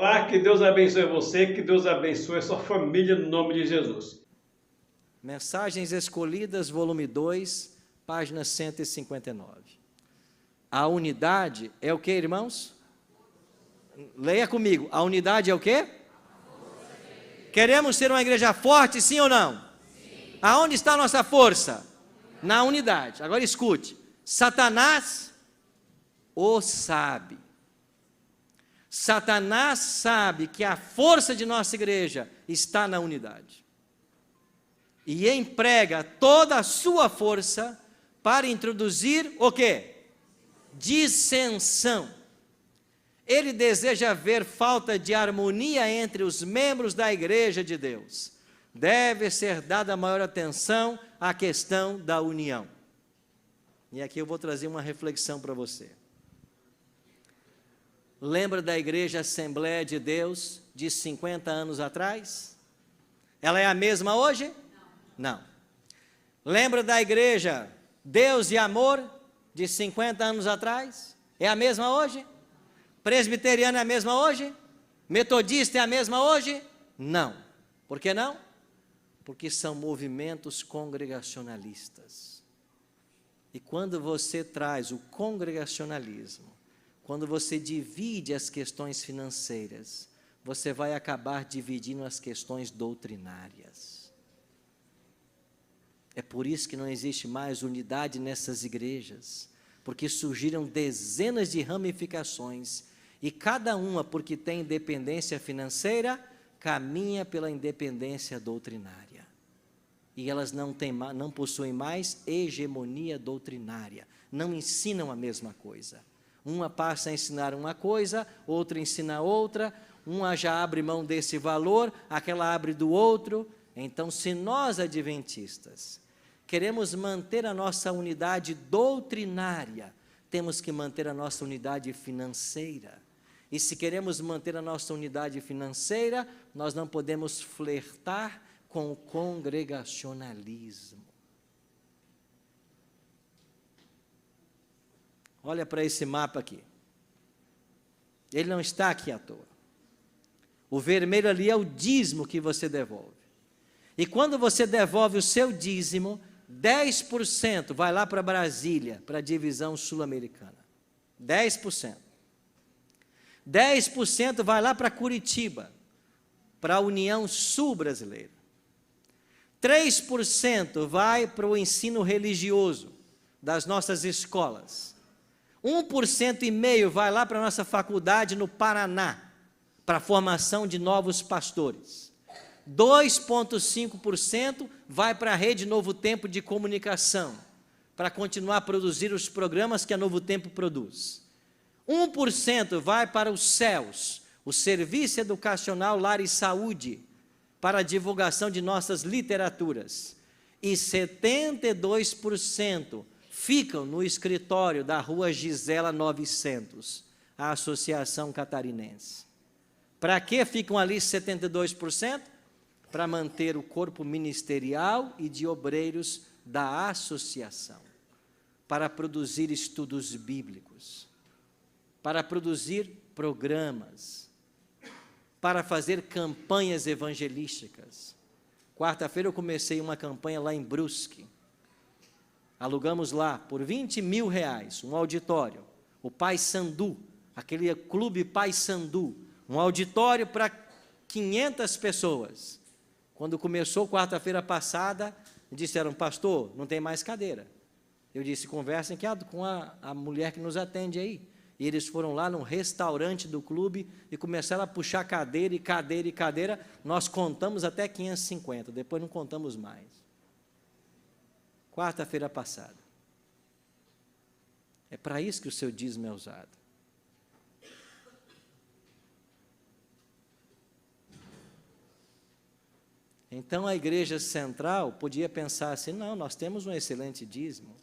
Olá, que Deus abençoe você, que Deus abençoe a sua família, no nome de Jesus. Mensagens Escolhidas, volume 2, página 159. A unidade é o que, irmãos? Leia comigo. A unidade é o quê? Queremos ser uma igreja forte, sim ou não? Sim. Aonde está a nossa força? Na unidade. Agora escute. Satanás o sabe. Satanás sabe que a força de nossa igreja está na unidade. E emprega toda a sua força para introduzir o quê? Dissensão. Ele deseja ver falta de harmonia entre os membros da igreja de Deus. Deve ser dada maior atenção à questão da união. E aqui eu vou trazer uma reflexão para você. Lembra da igreja Assembleia de Deus de 50 anos atrás? Ela é a mesma hoje? Não. Lembra da igreja Deus e Amor de 50 anos atrás? É a mesma hoje? Presbiteriana é a mesma hoje? Metodista é a mesma hoje? Não. Por que não? Porque são movimentos congregacionalistas. E quando você traz o congregacionalismo, quando você divide as questões financeiras, você vai acabar dividindo as questões doutrinárias. É por isso que não existe mais unidade nessas igrejas, porque surgiram dezenas de ramificações, e cada uma, porque tem independência financeira, caminha pela independência doutrinária. E elas não possuem mais hegemonia doutrinária, não ensinam a mesma coisa. Uma passa a ensinar uma coisa, outra ensina outra, uma já abre mão desse valor, aquela abre do outro. Então, se nós adventistas queremos manter a nossa unidade doutrinária, temos que manter a nossa unidade financeira. E se queremos manter a nossa unidade financeira, nós não podemos flertar com o congregacionalismo. Olha para esse mapa aqui. Ele não está aqui à toa. O vermelho ali é o dízimo que você devolve. E quando você devolve o seu dízimo, 10% vai lá para Brasília, para a divisão sul-americana. 10%. 10% vai lá para Curitiba, para a União Sul Brasileira. 3% vai para o ensino religioso das nossas escolas. 1,5% vai lá para a nossa faculdade no Paraná, para a formação de novos pastores. 2,5% vai para a Rede Novo Tempo de Comunicação, para continuar a produzir os programas que a Novo Tempo produz. 1% vai para os CELS, o Serviço Educacional Lar e Saúde, para a divulgação de nossas literaturas. E 72% ficam no escritório da Rua Gisela 900, a Associação Catarinense. Para que ficam ali 72%? Para manter o corpo ministerial e de obreiros da associação, para produzir estudos bíblicos, para produzir programas, para fazer campanhas evangelísticas. Quarta-feira eu comecei uma campanha lá em Brusque. Alugamos lá por R$20 mil, um auditório, o Pai Sandu, aquele clube Pai Sandu, um auditório para 500 pessoas. Quando começou quarta-feira passada, disseram, pastor, não tem mais cadeira. Eu disse, conversem com a mulher que nos atende aí. E eles foram lá no restaurante do clube e começaram a puxar cadeira e cadeira e cadeira. Nós contamos até 550, depois não contamos mais. Quarta-feira passada. É para isso que o seu dízimo é usado. Então a igreja central podia pensar assim, não, nós temos um excelente dízimo.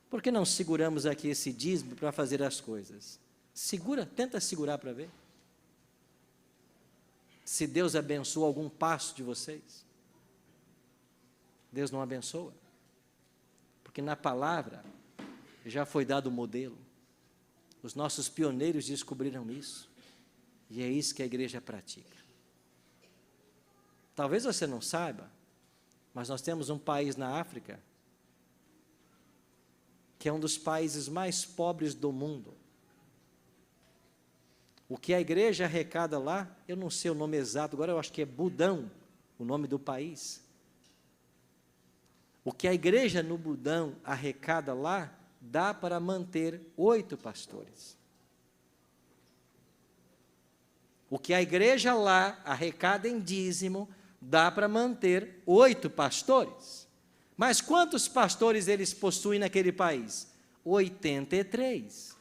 Por que não seguramos aqui esse dízimo para fazer as coisas? Segura, tenta segurar para ver. Se Deus abençoa algum passo de vocês. Deus não abençoa. Porque na palavra já foi dado o modelo. Os nossos pioneiros descobriram isso. E é isso que a igreja pratica. Talvez você não saiba, mas nós temos um país na África que é um dos países mais pobres do mundo. O que a igreja arrecada lá, eu não sei o nome exato, agora eu acho que é Budão, o nome do país. O que a igreja no Budão arrecada lá, dá para manter 8 pastores. O que a igreja lá arrecada em dízimo, dá para manter 8 pastores. Mas quantos pastores eles possuem naquele país? 83.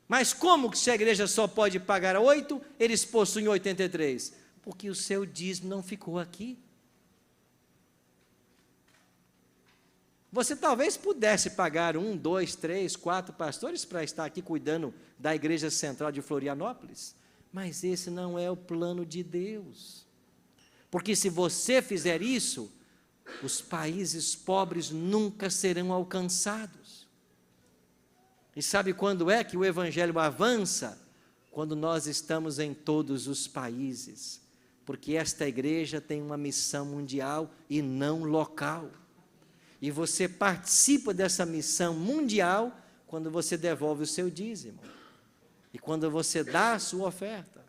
Mas como que se a igreja só pode pagar 8, eles possuem 83? Porque o seu dízimo não ficou aqui. Você talvez pudesse pagar 1, 2, 3, 4 pastores para estar aqui cuidando da igreja central de Florianópolis, mas esse não é o plano de Deus. Porque se você fizer isso, os países pobres nunca serão alcançados. E sabe quando é que o evangelho avança? Quando nós estamos em todos os países. Porque esta igreja tem uma missão mundial e não local. E você participa dessa missão mundial quando você devolve o seu dízimo. E quando você dá a sua oferta.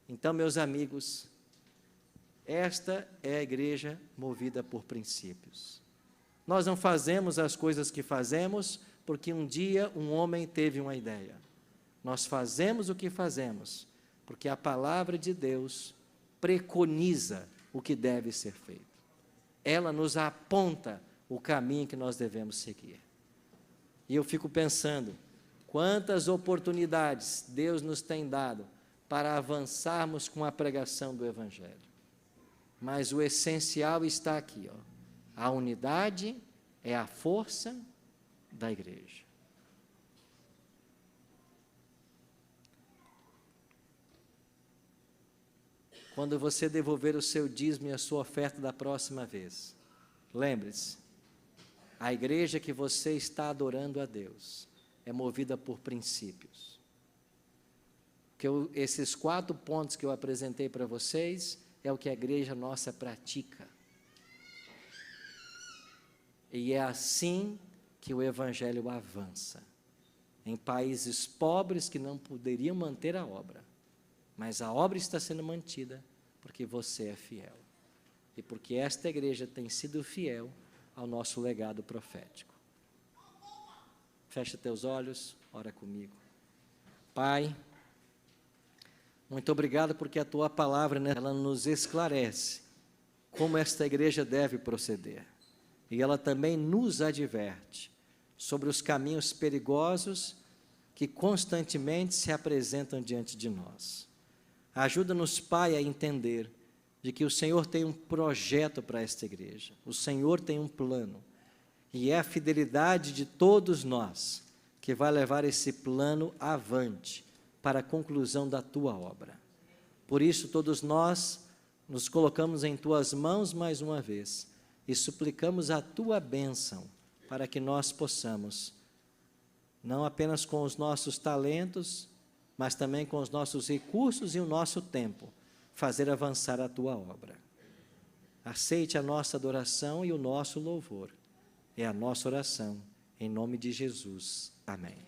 Então, meus amigos, esta é a igreja movida por princípios. Nós não fazemos as coisas que fazemos porque um dia um homem teve uma ideia. Nós fazemos o que fazemos porque a palavra de Deus preconiza o que deve ser feito. Ela nos aponta o caminho que nós devemos seguir. E eu fico pensando, quantas oportunidades Deus nos tem dado para avançarmos com a pregação do Evangelho. Mas o essencial está aqui, ó. A unidade é a força da igreja. Quando você devolver o seu dízimo e a sua oferta da próxima vez, lembre-se, a igreja que você está adorando a Deus é movida por princípios. Esses 4 pontos que eu apresentei para vocês é o que a igreja nossa pratica. E é assim que o evangelho avança. Em países pobres que não poderiam manter a obra. Mas a obra está sendo mantida porque você é fiel. E porque esta igreja tem sido fiel ao nosso legado profético. Fecha teus olhos, ora comigo. Pai, muito obrigado porque a tua palavra, né, ela nos esclarece como esta igreja deve proceder. E ela também nos adverte sobre os caminhos perigosos que constantemente se apresentam diante de nós. Ajuda-nos, Pai, a entender de que o Senhor tem um projeto para esta igreja. O Senhor tem um plano. E é a fidelidade de todos nós que vai levar esse plano avante para a conclusão da tua obra. Por isso, todos nós nos colocamos em tuas mãos mais uma vez e suplicamos a tua bênção para que nós possamos, não apenas com os nossos talentos, mas também com os nossos recursos e o nosso tempo, fazer avançar a tua obra. Aceite a nossa adoração e o nosso louvor. É a nossa oração, em nome de Jesus. Amém.